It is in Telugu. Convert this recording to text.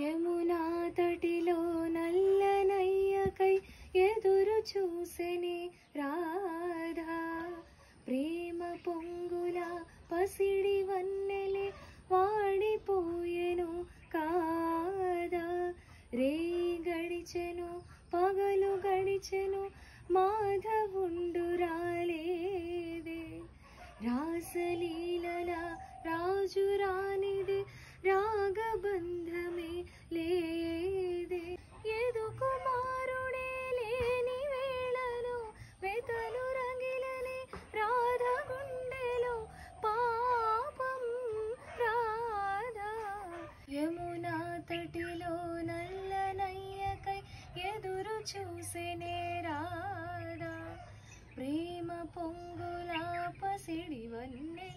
యమునా తటిలో నల్లనయ్యకై ఎదురు చూసెనే రాధా ప్రేమ పొంగుల పసిడి వన్నెలే వాడిపోయెను కాదా రే గడిచెను పగలు గడిచెను మాధవుండు రాలేదే రాసలీలల రాజు రానిదే రాగబంధమే లేదే ఎదు కుమారుడే లేని వేళలో వెతలు రంగిలనే రాధ గుండెలో పాపం రాధా యమునా తటిలో నల్లనయ్యకై ఎదురు చూసెనే రాధా ప్రేమ పొంగుల పసిడి వన్నె